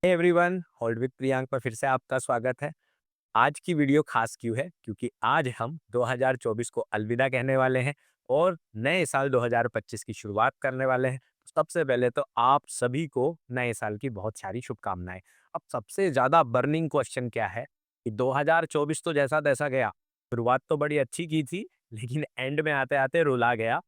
Hey everyone, hold with Priyank पर फिर से आपका स्वागत है। आज की वीडियो खास क्यों है? क्योंकि आज हम 2024 को अलविदा कहने वाले हैं और नए साल 2025 की शुरुआत करने वाले हैं। सबसे पहले तो आप सभी को नए साल की बहुत सारी शुभकामनाएं। अब सबसे ज़्यादा बर्निंग क्वेश्चन क्या है कि 2024 तो जैसा तैसा गया, शुरुआत तो बड़ी अच्छी की थी, लेकिन एंड में आते-आते रुला गया।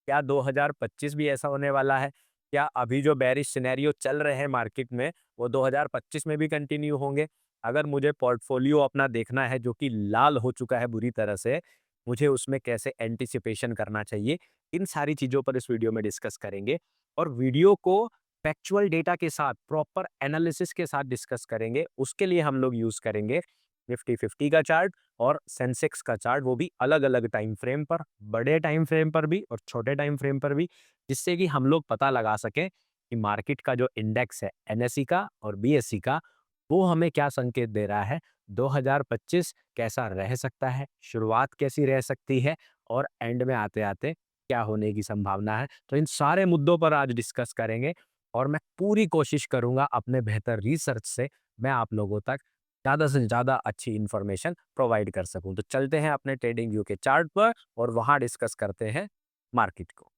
क्या 2025 भी ऐसा होने वाला है? क्या अभी जो बेयरिश सिनेरियो चल रहे हैं मार्केट में, वो 2025 में भी कंटिन्यू होंगे? अगर मुझे पोर्टफोलियो अपना देखना है जो कि लाल हो चुका है बुरी तरह से, मुझे उसमें कैसे एंटिसिपेशन करना चाहिए, इन सारी चीज़ों पर इस वीडियो में डिस्कस करेंगे और वीडियो को फैक्चुअल डेटा के साथ, प्रॉपर एनालिसिस के साथ डिस्कस करेंगे। उसके लिए हम लोग यूज़ करेंगे निफ्टी 50 का चार्ट और सेंसेक्स का चार्ट, वो भी अलग-अलग टाइम फ्रेम पर, बड़े टाइम फ्रेम पर भी और छोटे टाइम फ्रेम पर भी, जिससे कि हम लोग पता लगा सकें कि मार्केट का जो इंडेक्स है एनएसई का और बीएसई का, वो हमें क्या संकेत दे रहा है। 2025 कैसा रह सकता है, शुरुआत कैसी रह सकती है और एंड में आते-आते क्या होने की संभावना है। तो इन सारे मुद्दों पर आज डिस्कस करेंगे और मैं पूरी कोशिश करूँगा अपने बेहतर रिसर्च से मैं आप लोगों तक ज़्यादा से ज़्यादा अच्छी इन्फॉर्मेशन प्रोवाइड कर सकूँ। तो चलते हैं अपने ट्रेडिंग व्यू के चार्ट पर और वहाँ डिस्कस करते हैं मार्केट को।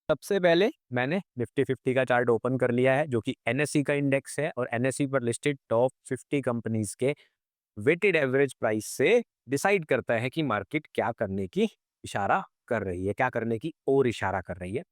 सबसे पहले मैंने निफ्टी 50 का चार्ट ओपन कर लिया है जो कि एनएसई का इंडेक्स है और एनएसई पर लिस्टेड टॉप 50 कंपनीज के वेटेड एवरेज प्राइस से डिसाइड करता है कि मार्केट क्या करने की इशारा कर रही है, क्या करने की ओर इशारा कर रही है।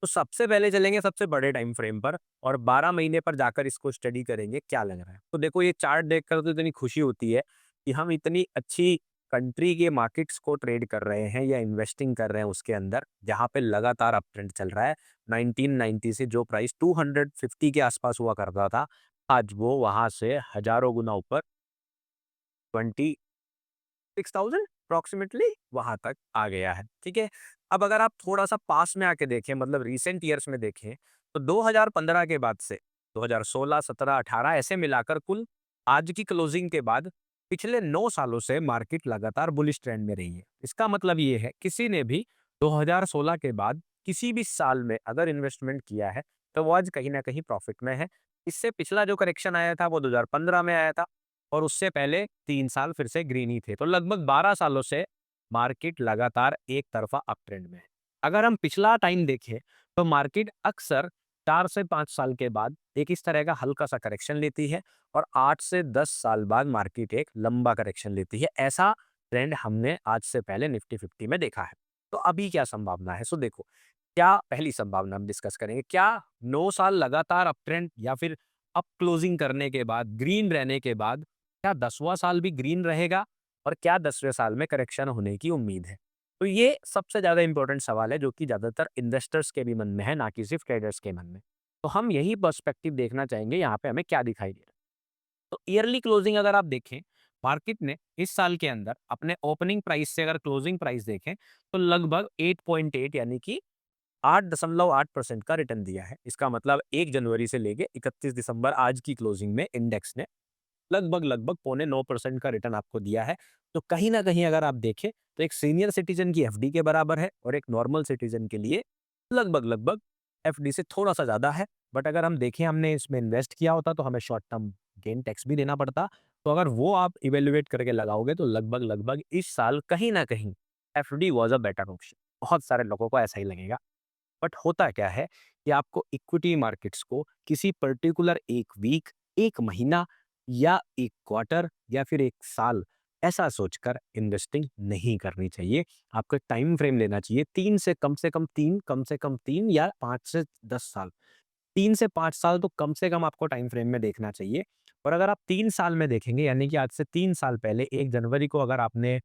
तो सबसे पहले चलेंगे सबसे बड़े टाइम फ्रेम पर और 12 महीने पर जाकर इसको स्टडी करेंगे क्या लग रहा है। तो देखो, ये चार्ट देखकर तो इतनी खुशी होती है कि हम इतनी अच्छी कंट्री के मार्केट्स को ट्रेड कर रहे हैं या इन्वेस्टिंग कर रहे हैं उसके अंदर, जहाँ पे लगातार अप ट्रेंड चल रहा है। 1990 से जो प्राइस 250 के आसपास हुआ करता था, आज वो वहां से हजारों गुना ऊपर 26,000 अप्रोक्सीमेटली वहां तक आ गया है। ठीक है। अब अगर आप थोड़ा सा पास में आके देखें, मतलब रिसेंट ईयर्स में देखें, तो 2015 के बाद से 2016, 17, 18 ऐसे मिलाकर कुल आज की क्लोजिंग के बाद पिछले 9 सालों से मार्केट लगातार बुलिश ट्रेंड में रही है। इसका मतलब ये है किसी ने भी 2016 के बाद किसी भी साल में अगर इन्वेस्टमेंट किया है तो वो आज कहीं ना कहीं प्रॉफिट में है। इससे पिछला जो करेक्शन आया था वो 2015 में आया था और उससे पहले 3 साल फिर से ग्रीन ही थे। तो लगभग 12 सालों से मार्केट लगातार एक तरफा अप ट्रेंड में है। अगर हम पिछला टाइम देखें तो मार्केट अक्सर 4 से 5 साल के बाद एक इस तरह का हल्का सा करेक्शन लेती है और 8 से 10 साल बाद मार्केट एक लंबा करेक्शन लेती है। ऐसा ट्रेंड हमने आज से पहले निफ्टी 50 में देखा है। तो अभी क्या संभावना है? सो देखो, क्या पहली संभावना हम डिस्कस करेंगे, क्या 9 साल लगातार अप ट्रेंड या फिर अप क्लोजिंग करने के बाद, ग्रीन रहने के बाद, क्या 10वां साल भी ग्रीन रहेगा और क्या 10वें साल में करेक्शन होने की उम्मीद है? तो ये सबसे ज़्यादा इंपॉर्टेंट सवाल है जो कि ज़्यादातर इन्वेस्टर्स के भी मन में है, ना कि सिर्फ ट्रेडर्स के मन में। तो हम यही पर्सपेक्टिव देखना चाहेंगे यहाँ पे हमें क्या दिखाई दे रहा है। तो ईयरली क्लोजिंग अगर आप देखें, मार्केट ने इस साल के अंदर अपने ओपनिंग प्राइस से अगर क्लोजिंग प्राइस देखें तो लगभग 8.8 यानी कि 8.8% का रिटर्न दिया है। इसका मतलब 1 जनवरी से लेके 31 दिसंबर आज की क्लोजिंग में इंडेक्स ने लगभग पौने 9% का रिटर्न आपको दिया है। तो कहीं न कहीं अगर आप देखें तो एक सीनियर सिटीज़न की एफडी के बराबर है और एक नॉर्मल सिटीज़न के लिए लगभग एफडी से थोड़ा-सा ज़्यादा है। बट अगर हम देखें हमने इसमें इन्वेस्ट किया होता तो हमें शॉर्ट टर्म गेन टैक्स भी देना पड़ता। तो अगर वो आप इवैल्यूएट करके लगाओगे तो लगभग इस साल कहीं न कहीं FD was a better option. बहुत सारे लोगों को ऐसा ही लगेगा। बट होता क्या है कि आपको इक्विटी मार्केट्स को किसी पर्टिकुलर 1 वीक, 1 महीना या 1 क्वार्टर या फिर 1 साल ऐसा सोचकर इन्वेस्टिंग नहीं करनी चाहिए। आपको एक टाइम फ्रेम लेना चाहिए। 3 से कम 3, कम से कम 3 या 5 से 10 साल। 3 से 5 साल तो कम से कम आपको टाइम फ्रेम में देखना चाहिए। और अगर आप 3 साल में देखेंगे, यानी कि आज से 3 साल पहले 1 जनवरी को अगर आपने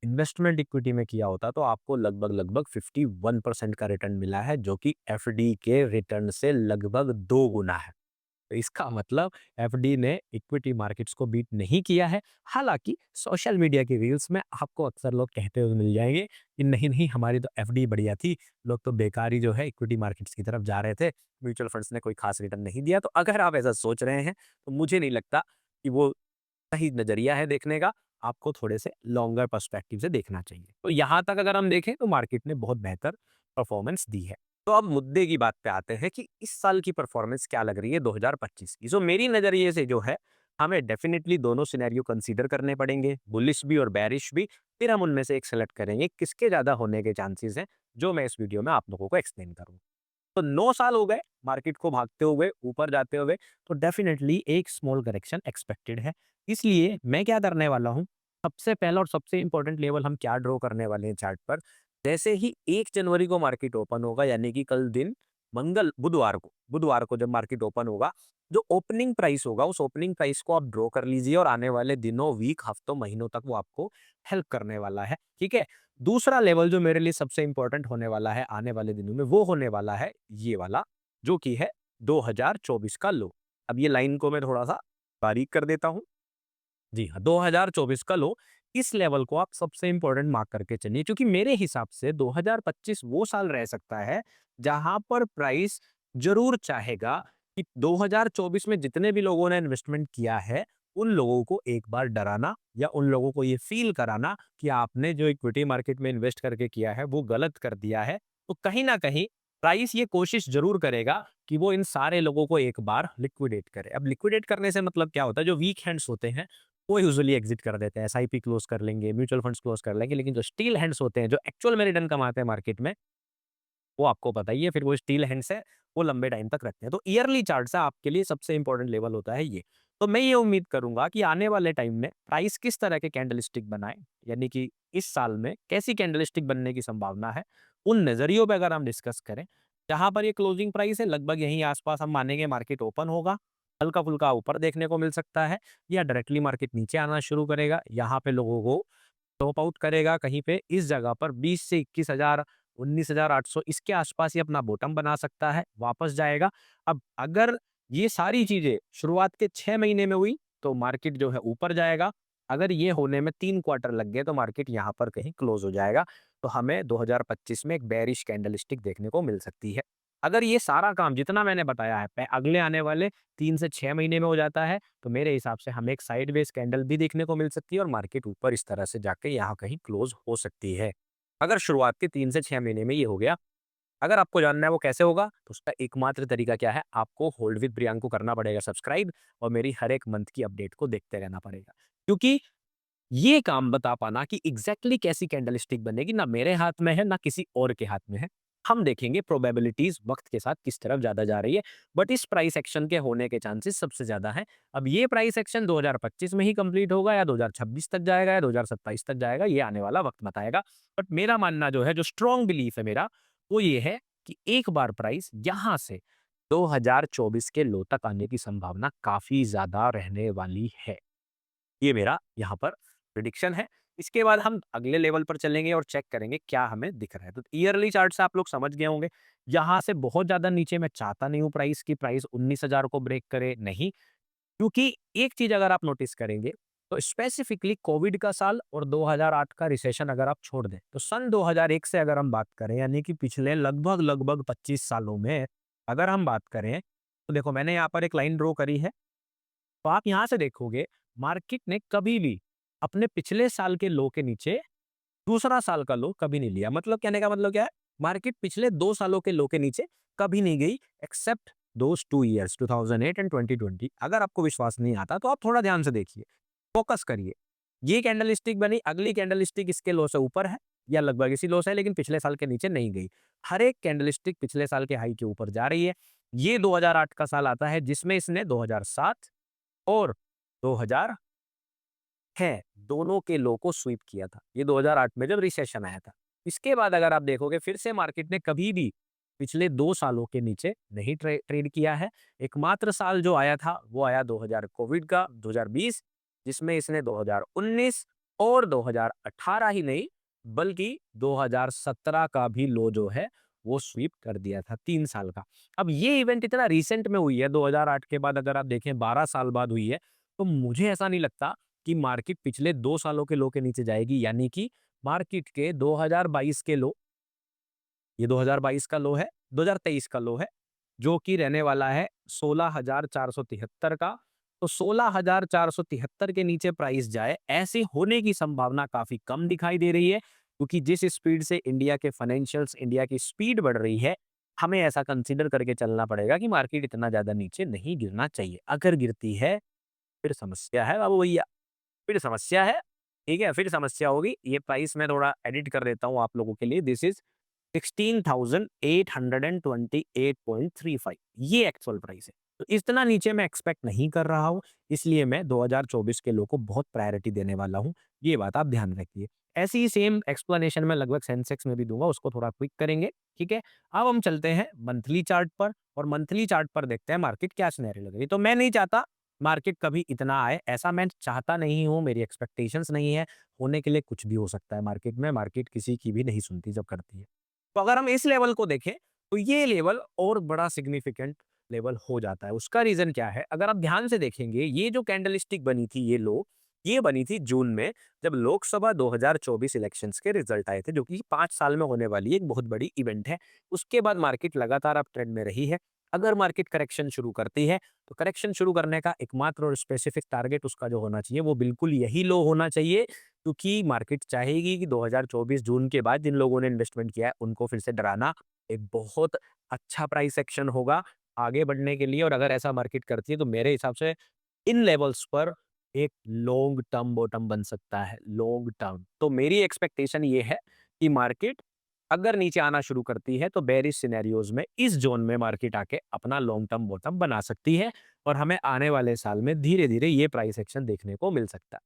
इन्वेस्टमेंट इक्विटी में किया होता तो आपको लगभग 51% का रिटर्न मिला है, जो कि एफडी के रिटर्न से लगभग 2 गुना है। तो इसका मतलब एफडी ने इक्विटी मार्केट्स को बीट नहीं किया है। हालांकि सोशल मीडिया की रील्स में आपको अक्सर लोग कहते हुए मिल जाएंगे कि नहीं नहीं, हमारी तो एफडी बढ़िया थी, लोग तो बेकार ही जो है इक्विटी मार्केट्स की तरफ जा रहे थे, म्यूचुअल फंड्स ने कोई खास रिटर्न नहीं दिया। तो अगर आप ऐसा सोच रहे हैं तो मुझे नहीं लगता कि वो सही नज़रिया है देखने का। आपको थोड़े से लॉन्गर पर्सपेक्टिव से देखना चाहिए। तो यहाँ तक अगर हम देखें तो मार्केट ने बहुत बेहतर परफॉर्मेंस दी है। तो अब मुद्दे की बात पे आते हैं कि इस साल की परफॉर्मेंस क्या लग रही है 2025 की। सो मेरी नज़रिए से जो है, हमें डेफिनिटली दोनों सिनेरियो कंसीडर करने पड़ेंगे, बुलिश भी और बेरिश भी। फिर हम उनमें से एक सेलेक्ट करेंगे किसके ज़्यादा होने के चांसेस हैं, जो मैं इस वीडियो में आप लोगों को एक्सप्लेन करूँगा। तो 9 साल हो गए मार्केट को भागते हुए, ऊपर जाते हुए, तो डेफिनिटली एक स्मॉल करेक्शन एक्सपेक्टेड है। इसलिए मैं क्या करने वाला हूँ, सबसे पहला और सबसे इंपॉर्टेंट लेवल हम क्या ड्रॉ करने वाले हैं चार्ट पर, जैसे ही 1 जनवरी को मार्केट ओपन होगा, यानी कि कल दिन बुधवार को जब मार्केट ओपन होगा, जो ओपनिंग प्राइस होगा, उस ओपनिंग प्राइस को आप ड्रॉ कर लीजिए और आने वाले दिनों, वीक, हफ्तों, महीनों तक वो आपको हेल्प करने वाला है। ठीक है? दूसरा लेवल जो मेरे लिए सबसे इंपॉर्टेंट होने वाला है आने वाले दिनों में, वो होने वाला है ये वाला, जो कि है 2024 का लो। अब ये लाइन को मैं थोड़ा-सा बारीक कर देता हूँ। जी हाँ, 2024 का लो, इस लेवल को आप सबसे इंपॉर्टेंट मार्क करके चलिए, क्योंकि मेरे हिसाब से 2025 वो साल रह सकता है, जहां पर प्राइस जरूर चाहेगा कि 2024 में जितने भी लोगों ने इन्वेस्टमेंट किया है, उन लोगों को एक बार डराना या उन लोगों को ये फील कराना कि आपने जो इक्विटी मार्केट में इन्वेस्ट करके किया है, वो गलत कर दिया है। तो कहीं ना कहीं प्राइस ये कोशिश जरूर करेगा कि वो इन सारे लोगों को एक बार लिक्विडेट करे। अब लिक्विडेट करने से मतलब क्या होता है, जो वीक हैंड्स होते हैं वो यूजुअली एग्जिट कर देते हैं, एसआईपी क्लोज कर लेंगे, म्यूचुअल फंड्स क्लोज कर लेंगे, लेकिन जो स्टील हैंड्स होते हैं, जो एक्चुअल में रिटर्न कमाते हैं मार्केट में, वो आपको पता ही है, फिर वो स्टील हैंड्स है, वो लंबे टाइम तक रखते हैं। तो ईयरली चार्ट से आपके लिए सबसे इंपॉर्टेंट लेवल होता है ये। तो मैं ये उम्मीद करूंगा कि आने वाले टाइम में प्राइस किस तरह के कैंडलस्टिक बनाए, यानी कि इस साल में कैसी कैंडलस्टिक बनने की संभावना है, उन नजरियों पे अगर हम डिस्कस करें, जहां पर ये क्लोजिंग प्राइस है लगभग यहीं आसपास हम मानेंगे मार्केट ओपन होगा, हल्का फुल्का ऊपर देखने को मिल सकता है, या डायरेक्टली मार्केट नीचे आना शुरू करेगा, यहाँ पे लोगों को टॉप आउट करेगा कहीं पे इस जगह पर 20 से 21,000, 19,800 इसके आसपास ही अपना बॉटम बना सकता है, वापस जाएगा। अब अगर ये सारी चीजें शुरुआत के 6 महीने में हुई, तो मार्केट जो है ऊपर जाएगा। अगर ये होने में 3 क्वार्टर लग गए, तो मार्केट यहाँ पर कहीं क्लोज हो जाएगा। तो हमें 2025 में एक बेरिश कैंडलस्टिक देखने को मिल सकती है। अगर ये सारा काम जितना मैंने बताया है अगले आने वाले 3 से 6 महीने में हो जाता है, तो मेरे हिसाब से हमें एक साइडवेज कैंडल भी देखने को मिल सकती है और मार्केट ऊपर इस तरह से जाके यहाँ कहीं क्लोज हो सकती है। अगर शुरुआत के 3 से 6 महीने में ये हो गया, अगर आपको जानना है वो कैसे होगा, तो उसका एकमात्र तरीका क्या है, आपको होल्ड विद प्रियांक को करना पड़ेगा सब्सक्राइब और मेरी हर एक मंथ की अपडेट को देखते रहना पड़ेगा। क्योंकि ये काम बता पाना कि एग्जैक्टली कैसी कैंडलस्टिक बनेगी ना मेरे हाथ में है ना किसी और के हाथ में है। हम देखेंगे प्रोबेबिलिटीज वक्त के साथ किस तरफ ज्यादा जा रही है, बट इस प्राइस एक्शन के होने के चांसेस सबसे ज्यादा हैं। अब ये प्राइस एक्शन 2025 में ही कंप्लीट होगा या 2026 तक जाएगा या 2027 तक जाएगा, ये आने वाला वक्त बताएगा। बट मेरा मानना जो है, जो स्ट्रॉन्ग बिलीफ है मेरा, वो ये है कि एक बार प्राइस यहां से 2024 के लो तक आने की संभावना काफी ज्यादा रहने वाली है। ये मेरा यहाँ पर प्रिडिक्शन है। इसके बाद हम अगले लेवल पर चलेंगे और चेक करेंगे क्या हमें दिख रहा है। तो ईयरली चार्ट से आप लोग समझ गए होंगे, यहाँ से बहुत ज़्यादा नीचे मैं चाहता नहीं हूँ प्राइस की, प्राइस 19,000 को ब्रेक करे, नहीं। क्योंकि एक चीज़ अगर आप नोटिस करेंगे, तो स्पेसिफिकली कोविड का साल और 2008 का रिसेशन अगर आप छोड़ दें, तो सन 2001 से अगर हम बात करें, यानी कि पिछले लगभग 25 सालों में अगर हम बात करें, तो देखो मैंने यहाँ पर एक लाइन ड्रॉ करी है। तो आप यहां से देखोगे, मार्केट ने कभी भी अपने पिछले साल के लो के नीचे दूसरा साल का लो कभी नहीं लिया। मतलब कहने का मतलब क्या है, मार्केट पिछले 2 सालों के लो के नीचे कभी नहीं गई, एक्सेप्ट दोस 2 ईयर्स 2008 एंड 2020। अगर आपको विश्वास नहीं आता, तो आप थोड़ा ध्यान से देखिए, फोकस करिए। ये कैंडल स्टिक बनी, अगली कैंडल स्टिक इसके लो से ऊपर है या लगभग इसी लो से है, लेकिन पिछले साल के नीचे नहीं गई। हर एक कैंडल स्टिक पिछले साल के हाई के ऊपर जा रही है। ये 2008 का साल आता है, जिसमें इसने 2007 और 2000 है, दोनों के लो को स्वीप किया था। ये 2008 में जब रिसेशन आया था। इसके बाद अगर आप देखोगे, फिर से मार्केट ने कभी भी पिछले 2 सालों के नीचे नहीं ट्रेड किया है। एकमात्र साल जो आया था, वो आया 2000 कोविड का 2020, जिसमें इसने 2019 और 2018 ही नहीं, बल्कि 2017 का भी लो जो है, वो स्वीप कर दिया था 3 साल का। अब ये इवेंट इतना रिसेंट में हुई है, 2008 के बाद अगर आप देखें 12 साल बाद हुई है, तो मुझे ऐसा नहीं लगता कि मार्केट पिछले 2 सालों के लो के नीचे जाएगी। यानी कि मार्केट के 2022 के लो, ये 2022 का लो है, 2023 का लो है, जो कि रहने वाला है 16,473 का। तो 16,473 के नीचे प्राइस जाए, ऐसे होने की संभावना काफी कम दिखाई दे रही है, क्योंकि जिस स्पीड से इंडिया के फाइनेंशियल्स, इंडिया की स्पीड बढ़ रही है, हमें ऐसा कंसीडर करके चलना पड़ेगा कि मार्केट इतना ज़्यादा नीचे नहीं गिरना चाहिए। अगर गिरती है, फिर समस्या है बाबू भैया, फिर समस्या है, ठीक है? फिर समस्या होगी। ये प्राइस मैं थोड़ा एडिट कर देता हूँ आप लोगों के लिए। दिस इज़ 16,828.35 ये एक्चुअल प्राइस है। तो इतना नीचे मैं एक्सपेक्ट नहीं कर रहा हूँ, इसलिए मैं 2024 के लो को बहुत प्रायोरिटी देने वाला हूँ। ये बात आप ध्यान रखिए। ऐसी ही सेम एक्सप्लेनेशन मैं लगभग सेंसेक्स में भी दूँगा, उसको थोड़ा क्विक करेंगे, ठीक है? अब हम चलते हैं मंथली चार्ट पर और मंथली चार्ट पर देखते हैं मार्केट क्या सिनेरियो लग रही है। तो मैं नहीं चाहता मार्केट कभी इतना आए, ऐसा मैं चाहता नहीं हूँ, मेरी एक्सपेक्टेशंस नहीं है। होने के लिए कुछ भी हो सकता है मार्केट में, मार्केट किसी की भी नहीं सुनती जब करती है। तो अगर हम इस लेवल को देखें, तो ये लेवल और बड़ा सिग्निफिकेंट लेवल हो जाता है। उसका रीज़न क्या है? अगर आप ध्यान से देखेंगे, ये जो कैंडलस्टिक बनी थी, ये लो, ये बनी थी जून में, जब लोकसभा 2024 इलेक्शंस के रिजल्ट आए थे, जो कि 5 साल में होने वाली एक बहुत बड़ी इवेंट है। उसके बाद मार्केट लगातार अप ट्रेंड में रही है। अगर मार्केट करेक्शन शुरू करती है, तो करेक्शन शुरू करने का एकमात्र और स्पेसिफिक टारगेट उसका जो होना चाहिए, वो बिल्कुल यही लो होना चाहिए, क्योंकि मार्केट चाहेगी कि 2024 जून के बाद जिन लोगों ने इन्वेस्टमेंट किया है उनको फिर से डराना एक बहुत अच्छा प्राइस एक्शन होगा आगे बढ़ने के लिए। और अगर ऐसा मार्केट करती है तो मेरे हिसाब से इन लेवल्स पर एक लॉन्ग टर्म बॉटम बन सकता है, लॉन्ग टर्म। तो मेरी एक्सपेक्टेशन ये है कि मार्केट अगर नीचे आना शुरू करती है तो बेरिश सिनेरियोज में इस जोन में मार्केट आके अपना लॉन्ग टर्म बॉटम बना सकती है और हमें आने वाले साल में धीरे धीरे ये प्राइस एक्शन देखने को मिल सकता है।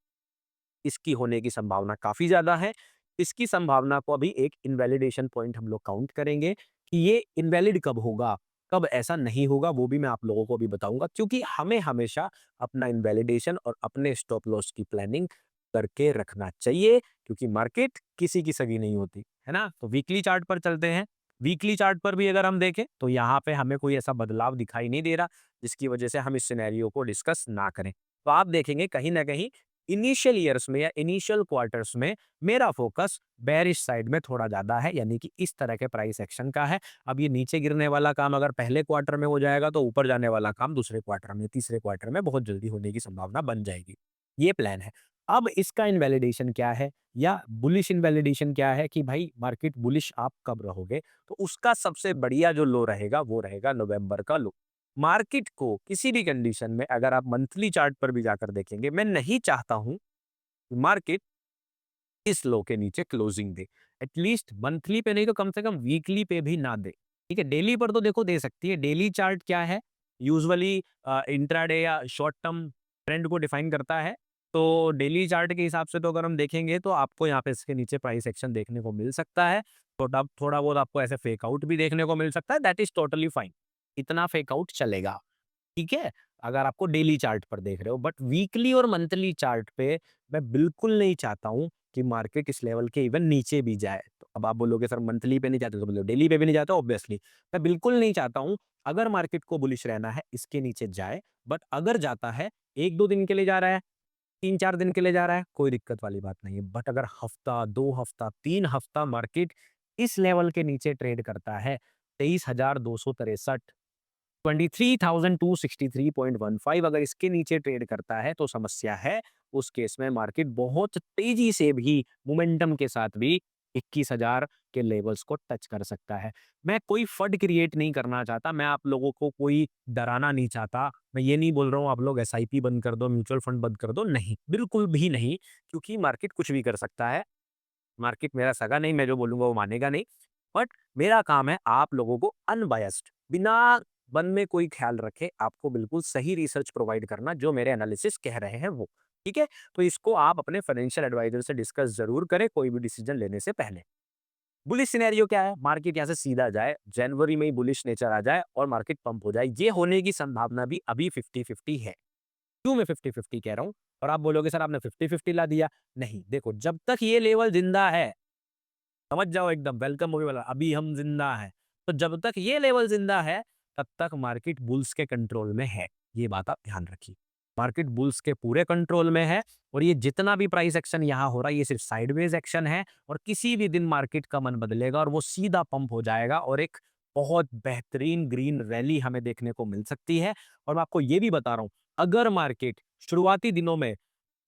इसकी होने की संभावना काफ़ी ज़्यादा है। इसकी संभावना को अभी एक इनवैलिडेशन पॉइंट हम लोग काउंट करेंगे कि ये इनवैलिड कब होगा, कब ऐसा नहीं होगा, वो भी मैं आप लोगों को अभी बताऊँगा, क्योंकि हमें हमेशा अपना इनवैलिडेशन और अपने स्टॉप लॉस की प्लानिंग करके रखना चाहिए, क्योंकि मार्केट किसी की सगी नहीं होती, है ना? तो वीकली चार्ट पर चलते हैं। वीकली चार्ट पर भी अगर हम देखें, तो यहाँ पे हमें कोई ऐसा बदलाव दिखाई नहीं दे रहा, जिसकी वजह से हम इस सिनेरियो को डिस्कस ना करें। तो आप देखेंगे कहीं न कहीं इनिशियल ईयर्स में या इनिशियल क्वार्टर्स में मेरा फोकस बेयरिश साइड में थोड़ा ज़्यादा है, यानी कि इस तरह के प्राइस एक्शन का है। अब ये नीचे गिरने वाला काम अगर पहले क्वार्टर में हो जाएगा, तो ऊपर जाने वाला काम दूसरे क्वार्टर में, तीसरे क्वार्टर में बहुत जल्दी होने की संभावना बन जाएगी। ये प्लान है। अब इसका इनवैलिडेशन क्या है या बुलिश इनवैलिडेशन क्या है कि भाई मार्केट बुलिश आप कब रहोगे? तो उसका सबसे बढ़िया जो लो रहेगा, वो रहेगा नवंबर का लो। मार्केट को किसी भी कंडीशन में अगर आप मंथली चार्ट पर भी जाकर देखेंगे, मैं नहीं चाहता हूं कि मार्केट इस लो के नीचे क्लोजिंग दे। एटलीस्ट मंथली पे नहीं तो कम से कम वीकली पे भी ना दे। ठीक है, डेली पर तो देखो दे सकती है। डेली चार्ट क्या है, यूजुअली इंट्राडे या शॉर्ट टर्म ट्रेंड को डिफाइन करता है। तो डेली चार्ट के हिसाब से तो अगर हम देखेंगे, तो आपको यहाँ पे इसके नीचे प्राइस एक्शन देखने को मिल सकता है। थोड़ा थोड़ा बहुत आपको ऐसे फेक आउट भी देखने को मिल सकता है, दैट इज टोटली फाइन। इतना फेक आउट चलेगा, ठीक है? अगर आपको डेली चार्ट पर देख रहे हो, बट वीकली और मंथली चार्ट पे मैं बिल्कुल नहीं चाहता हूँ कि मार्केट इस लेवल के इवन नीचे भी जाए। तो अब आप बोलोगे सर मंथली पे नहीं चाहते तो मतलब डेली पे भी नहीं चाहते, ऑब्वियसली मैं बिल्कुल नहीं चाहता हूँ। अगर मार्केट को बुलिश रहना है, इसके नीचे जाए, बट अगर जाता है, 1-2 दिन के लिए जा रहा है, 3-4 दिन के लिए जा रहा है, कोई दिक्कत वाली बात नहीं है। बट अगर हफ्ता, 2 हफ्ता, 3 हफ्ता मार्केट इस लेवल के नीचे ट्रेड करता है, 23,263 23,263.15 अगर इसके नीचे ट्रेड करता है, तो समस्या है। उस केस में मार्केट बहुत तेजी से भी मोमेंटम के साथ भी 21,000 के लेवल्स को टच कर सकता है। मैं कोई फड क्रिएट नहीं करना चाहता, मैं आप लोगों को कोई डराना नहीं चाहता। मैं ये नहीं बोल रहा हूँ आप लोग एसआईपी बंद कर दो, म्यूचुअल फंड बंद कर दो, नहीं, बिल्कुल भी नहीं, क्योंकि मार्केट कुछ भी कर सकता है। मार्केट मेरा सगा नहीं, मैं जो बोलूँगा वो मानेगा नहीं। बट मेरा काम है आप लोगों को अनबायस्ड, बिना मन में कोई ख्याल रखे, आपको बिल्कुल सही रिसर्च प्रोवाइड करना जो मेरे एनालिसिस कह रहे हैं वो। ठीक है? तो इसको आप अपने फाइनेंशियल एडवाइजर से डिस्कस ज़रूर करें कोई भी डिसीजन लेने से पहले। बुलिश सिनेरियो क्या है? मार्केट यहाँ से सीधा जाए, जनवरी में ही बुलिश नेचर आ जाए और मार्केट पंप हो जाए। ये होने की संभावना भी अभी 50-50 है। क्यों मैं 50-50 कह रहा हूँ? और आप बोलोगे सर आपने 50-50 ला दिया। नहीं, देखो जब तक ये लेवल ज़िंदा है, समझ जाओ एकदम वेलकम मूवी वाला, अभी हम ज़िंदा हैं। तो जब तक ये लेवल ज़िंदा है, तब तक मार्केट बुल्स के कंट्रोल में है। ये बात आप ध्यान रखिए। मार्केट बुल्स के पूरे कंट्रोल में है और ये जितना भी प्राइस एक्शन यहाँ हो रहा है, ये सिर्फ साइडवेज एक्शन है और किसी भी दिन मार्केट का मन बदलेगा और वो सीधा पंप हो जाएगा और एक बहुत बेहतरीन ग्रीन रैली हमें देखने को मिल सकती है। और मैं आपको ये भी बता रहा हूँ, अगर मार्केट शुरुआती दिनों में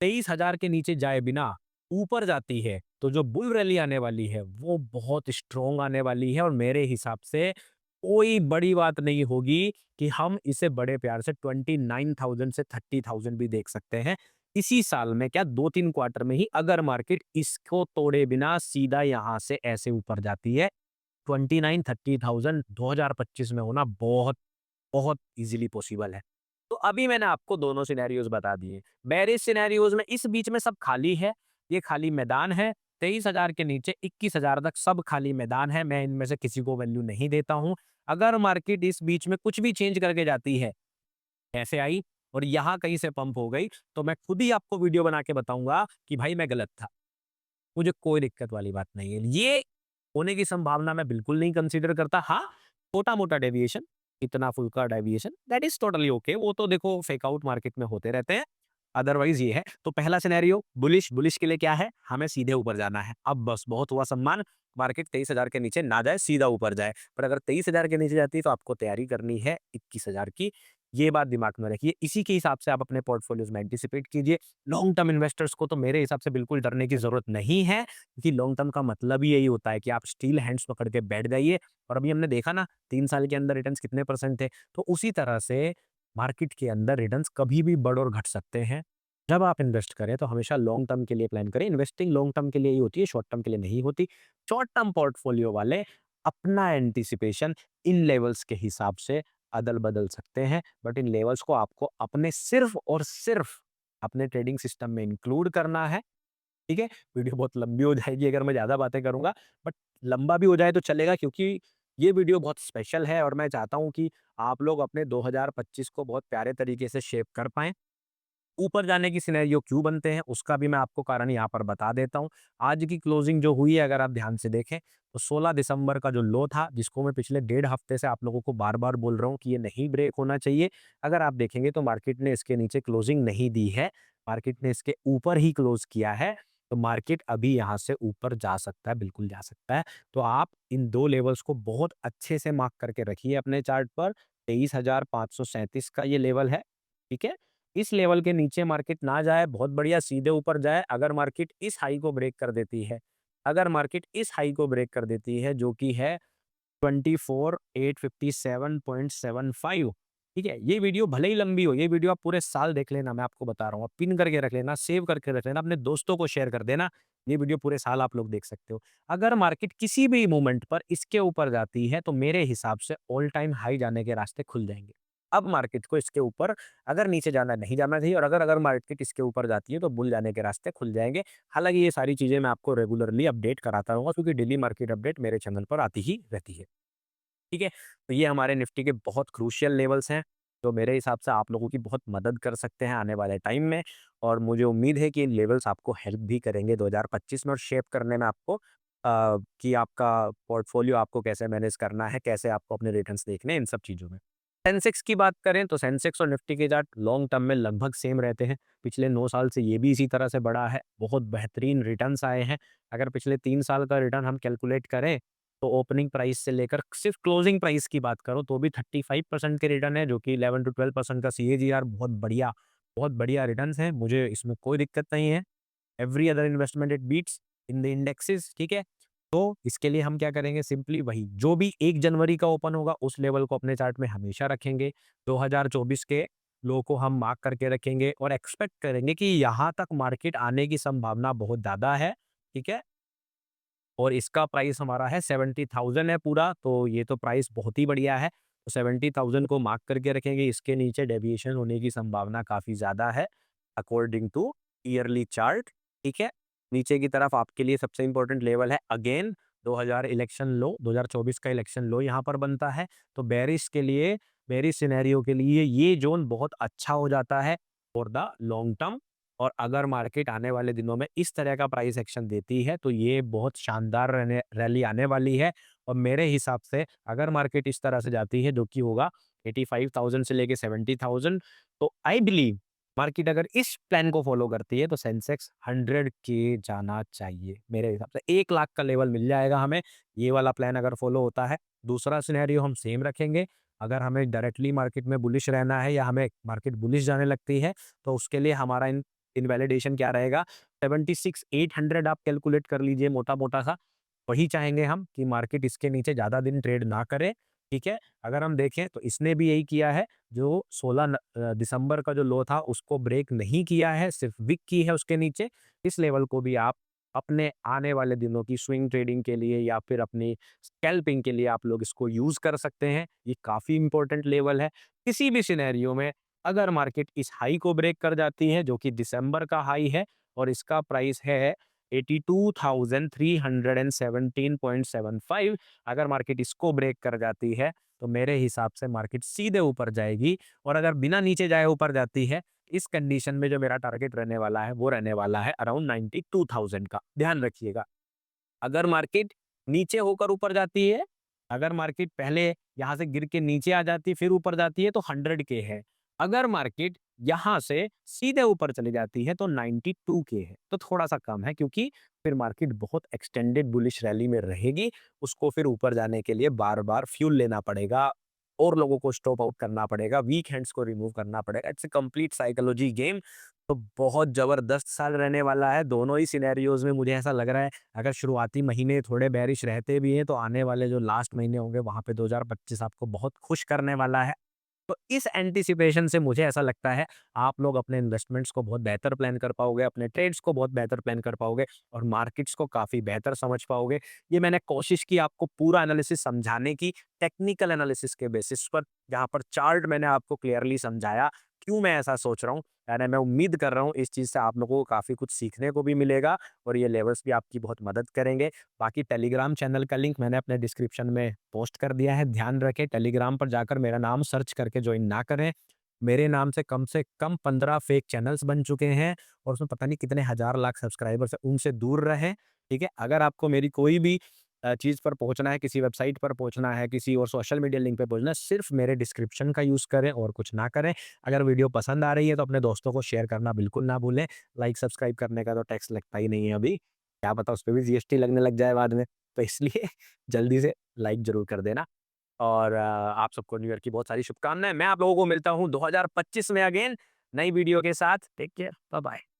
23,000 के नीचे जाए बिना ऊपर जाती है, तो जो बुल रैली आने वाली है, वो बहुत स्ट्रॉन्ग आने वाली है और मेरे हिसाब से कोई बड़ी बात नहीं होगी कि हम इसे बड़े प्यार से 29,000 से 30,000 भी देख सकते हैं। इसी साल में क्या 2-3 क्वार्टर में ही, अगर मार्केट इसको तोड़े बिना सीधा यहाँ से ऐसे ऊपर जाती है। 29-30,000 2025 में होना बहुत, बहुत ईज़िली पॉसिबल है। तो अभी मैंने आपको दोनों सिनेरियोज़ बता दिए। बेयरिश सिनेरियोज़ में इस बीच में सब खाली है, ये खाली मैदान है। 23,000 के नीचे 21,000 तक सब खाली मैदान है, मैं इनमें से किसी को वैल्यू नहीं देता हूँ। अगर मार्केट इस बीच में कुछ भी चेंज करके जाती है, ऐसे आई और यहाँ कहीं से पंप हो गई, तो मैं खुद ही आपको वीडियो बना के बताऊँगा कि भाई मैं गलत था। मुझे कोई दिक्कत वाली बात नहीं है। ये होने की संभावना मैं बिल्कुल नहीं कंसीडर करता। हाँ, छोटा-मोटा डेविएशन, इतना फुल्का deviation that is totally okay, वो तो देखो फेक आउट मार्केट में होते रहते हैं। अदरवाइज़ ये है, तो पहला सिनेरियो बुलिश, बुलिश के लिए क्या है? हमें सीधे ऊपर जाना है। अब बस बहुत हुआ सम्मान, मार्केट 23,000 के नीचे ना जाए, सीधा ऊपर जाए। पर अगर 23,000 के नीचे जाती है तो आपको तैयारी करनी है 21,000 की। ये बात दिमाग में रखिए। इसी के हिसाब से आप अपने पोर्टफोलियोज़ में एंटीसिपेट कीजिए। लॉन्ग टर्म इन्वेस्टर्स को तो मेरे हिसाब से बिल्कुल डरने की ज़रूरत नहीं है, क्योंकि लॉन्ग टर्म का मतलब ही यही होता है कि आप स्टील हैंड्स पकड़ के बैठ जाइए। और अभी हमने देखा ना 3 साल के अंदर रिटर्न्स कितने परसेंट थे। तो उसी तरह से मार्केट के अंदर रिटर्न्स कभी भी बढ़ और घट सकते हैं। जब आप इन्वेस्ट करें तो हमेशा लॉन्ग टर्म के लिए प्लान करें। इन्वेस्टिंग लॉन्ग टर्म के लिए ही होती है, शॉर्ट टर्म के लिए नहीं होती। शॉर्ट टर्म पोर्टफोलियो वाले अपना एंटीसिपेशन इन लेवल्स के हिसाब से अदल-बदल सकते हैं, बट इन लेवल्स को आपको अपने सिर्फ़ और सिर्फ़ अपने ट्रेडिंग सिस्टम में इंक्लूड करना है, ठीक है? वीडियो बहुत लंबी हो जाएगी अगर मैं ज़्यादा बातें करूँगा, बट लंबा भी हो जाए तो चलेगा, क्योंकि ये वीडियो बहुत स्पेशल है और मैं चाहता हूँ कि आप लोग अपने 2025 को बहुत प्यारे तरीके से शेप कर पाएँ। ऊपर जाने की सिनेरियो क्यों बनते हैं, उसका भी मैं आपको कारण यहाँ पर बता देता हूँ। आज की क्लोजिंग जो हुई है, अगर आप ध्यान से देखें, तो 16 दिसंबर का जो लो था, जिसको मैं पिछले डेढ़ हफ्ते से आप लोगों को बार-बार बोल रहा हूँ कि ये नहीं ब्रेक होना चाहिए। अगर आप देखेंगे तो मार्केट ने इसके नीचे क्लोजिंग नहीं दी है, मार्केट ने इसके ऊपर ही क्लोज़ किया है। तो मार्केट अभी यहाँ से ऊपर जा सकता है, बिल्कुल जा सकता है। तो आप इन 2 लेवल्स को बहुत अच्छे से मार्क करके रखिए अपने चार्ट पर। 23,537 का ये लेवल है, ठीक है? इस लेवल के नीचे मार्केट ना जाए, बहुत बढ़िया, सीधे ऊपर जाए। अगर मार्केट इस हाई को ब्रेक कर देती है, अगर मार्केट इस हाई को ब्रेक कर देती है, जो कि है 24,857.75, ठीक है? ये वीडियो भले ही लंबी हो, ये वीडियो आप पूरे साल देख लेना, मैं आपको बता रहा हूँ। आप पिन करके रख लेना, सेव करके रख लेना, अपने दोस्तों को शेयर कर देना। ये वीडियो पूरे साल आप लोग देख सकते हो। अगर मार्केट किसी भी मोमेंट पर इसके ऊपर जाती है, तो मेरे हिसाब से ऑल टाइम हाई जाने के रास्ते खुल जाएँगे। अब मार्केट को इसके ऊपर अगर नीचे जाना नहीं जाना चाहिए, और अगर मार्केट इसके ऊपर जाती है, तो बुल जाने के रास्ते खुल जाएँगे। हालाँकि ये सारी चीज़ें मैं आपको रेगुलरली अपडेट कराता रहूँगा, क्योंकि डेली मार्केट अपडेट मेरे चैनल पर आती ही रहती है। ठीक है? तो ये हमारे निफ्टी के बहुत क्रूशियल लेवल्स हैं, जो मेरे हिसाब से आप लोगों की बहुत मदद कर सकते हैं आने वाले टाइम में, और मुझे उम्मीद है कि इन लेवल्स आपको हेल्प भी करेंगे 2025 में, और शेप करने में आपको कि आपका पोर्टफोलियो आपको कैसे मैनेज करना है, कैसे आपको अपने रिटर्न्स देखने हैं, इन सब चीज़ों में। सेंसेक्स की बात करें तो सेंसेक्स और निफ्टी के चार्ट लॉन्ग टर्म में लगभग सेम रहते हैं। पिछले 9 साल से ये भी इसी तरह से बढ़ा है, बहुत बेहतरीन रिटर्न्स आए हैं। अगर पिछले 3 साल का रिटर्न हम कैलकुलेट करें, तो ओपनिंग प्राइस से लेकर सिर्फ क्लोजिंग प्राइस की बात करो तो भी 35% के रिटर्न है, जो कि 11 टू 12% का सीएजीआर, बहुत बढ़िया रिटर्न्स हैं। मुझे इसमें कोई दिक्कत नहीं है। Every other investment it beats in the indexes, ठीक है? तो इसके लिए हम क्या करेंगे, सिंपली वही जो भी 1 जनवरी का ओपन होगा उस लेवल को अपने चार्ट में हमेशा रखेंगे। 2024 के लो को हम मार्क करके रखेंगे और एक्सपेक्ट करेंगे कि यहाँ तक मार्केट आने की संभावना बहुत ज़्यादा है, ठीक है? और इसका प्राइस हमारा है 70,000 है पूरा, तो ये तो प्राइस बहुत ही बढ़िया है। तो 70,000 को मार्क करके रखेंगे, इसके नीचे डेविएशन होने की संभावना काफ़ी ज़्यादा है, अकॉर्डिंग टू ईयरली चार्ट, ठीक है? नीचे की तरफ आपके लिए सबसे इम्पोर्टेंट लेवल है अगेन 2000 इलेक्शन लो, 2024 का इलेक्शन लो यहाँ पर बनता है। तो बेरिश के लिए, बेरिश सिनेरियो के लिए ये ज़ोन बहुत अच्छा हो जाता है फॉर द लॉन्ग टर्म। और अगर मार्केट आने वाले दिनों में इस तरह का प्राइस एक्शन देती है, तो ये बहुत शानदार रैली आने वाली है। और मेरे हिसाब से अगर मार्केट इस तरह से जाती है, जो कि होगा 85,000 से लेके 70,000, तो आई बिलीव मार्केट अगर इस प्लान को फॉलो करती है, तो सेंसेक्स 100 के जाना चाहिए मेरे हिसाब से। 1 लाख का लेवल मिल जाएगा हमें, ये वाला प्लान अगर फॉलो होता है। दूसरा सिनेरियो हम सेम रखेंगे, अगर हमें डायरेक्टली मार्केट में बुलिश रहना है, या हमें मार्केट बुलिश जाने लगती है, तो उसके लिए हमारा इनवैलिडेशन क्या रहेगा, 76,800 आप कैलकुलेट कर लीजिए मोटा-मोटा सा। वही चाहेंगे हम कि मार्केट इसके नीचे ज़्यादा दिन ट्रेड ना करे, ठीक है? अगर हम देखें तो इसने भी यही किया है, जो 16 दिसंबर का जो लो था उसको ब्रेक नहीं किया है, सिर्फ विक की है उसके नीचे। इस लेवल को भी आप अपने आने वाले दिनों की स्विंग ट्रेडिंग के लिए या फिर अपनी स्कैल्पिंग के लिए आप लोग इसको यूज़ कर सकते हैं। ये काफ़ी इम्पोर्टेंट लेवल है। किसी भी सिनेरियो में अगर मार्केट इस हाई को ब्रेक कर जाती है, जो कि दिसंबर का हाई है और इसका प्राइस है 82,317.75, अगर मार्केट इसको ब्रेक कर जाती है, तो मेरे हिसाब से मार्केट सीधे ऊपर जाएगी और अगर बिना नीचे जाए ऊपर जाती है, इस कंडीशन में जो मेरा टारगेट रहने वाला है, वो रहने वाला है अराउंड 92,000 का। ध्यान रखिएगा। अगर मार्केट नीचे होकर ऊपर जाती है, अगर मार्केट पहले यहाँ से गिर के नीचे आ जाती है, फिर ऊपर जाती है तो 100 के है। अगर मार्केट यहाँ से सीधे ऊपर चली जाती है तो 92 के है। तो थोड़ा-सा कम है क्योंकि फिर मार्केट बहुत एक्सटेंडेड बुलिश रैली में रहेगी। उसको फिर ऊपर जाने के लिए बार-बार फ्यूल लेना पड़ेगा और लोगों को स्टॉप आउट करना पड़ेगा, वीक हैंड्स को रिमूव करना पड़ेगा। It's a complete psychology game. तो बहुत ज़बरदस्त साल रहने वाला है। दोनों ही सिनेरियोज़ में मुझे ऐसा लग रहा है, अगर शुरुआती महीने थोड़े बेयरिश रहते भी हैं, तो आने वाले जो लास्ट महीने होंगे, वहाँ पे 2025 आपको बहुत खुश करने वाला है। तो इस एंटीसिपेशन से मुझे ऐसा लगता है, आप लोग अपने इन्वेस्टमेंट्स को बहुत बेहतर प्लान कर पाओगे, अपने ट्रेड्स को बहुत बेहतर प्लान कर पाओगे और मार्केट्स को काफ़ी बेहतर समझ पाओगे। ये मैंने कोशिश की आपको पूरा एनालिसिस समझाने की, टेक्निकल एनालिसिस के बेसिस पर, जहाँ पर चार्ट मैंने आपको क्लियरली समझाया, क्यों मैं ऐसा सोच रहा हूँ। यानी मैं उम्मीद कर रहा हूँ इस चीज़ से आप लोगों को काफ़ी कुछ सीखने को भी मिलेगा और ये लेवल्स भी आपकी बहुत मदद करेंगे। बाकी टेलीग्राम चैनल का लिंक मैंने अपने डिस्क्रिप्शन में पोस्ट कर दिया है। ध्यान रखें, टेलीग्राम पर जाकर मेरा नाम सर्च करके जॉइन ना करें। मेरे नाम से कम 15 फेक चैनल्स बन चुके हैं और उसमें पता नहीं कितने हज़ार लाख सब्सक्राइबर्स हैं, उनसे दूर रहें, ठीक है? अगर आपको मेरी कोई भी चीज़ पर पहुँचना है, किसी वेबसाइट पर पहुँचना है, किसी और सोशल मीडिया लिंक पे पहुँचना है, सिर्फ़ मेरे डिस्क्रिप्शन का यूज़ करें और कुछ ना करें। अगर वीडियो पसंद आ रही है तो अपने दोस्तों को शेयर करना बिल्कुल ना भूलें। लाइक, सब्सक्राइब करने का तो टैक्स लगता ही नहीं है अभी। क्या पता उसपे भी जीएसटी लगने लग जाए बाद में। तो इसलिए जल्दी से लाइक ज़रूर कर देना और आप सबको न्यू ईयर की बहुत सारी शुभकामनाएँ। मैं आप लोगों को मिलता हूँ 2025 में अगेन नई वीडियो के साथ। Take care, bye bye.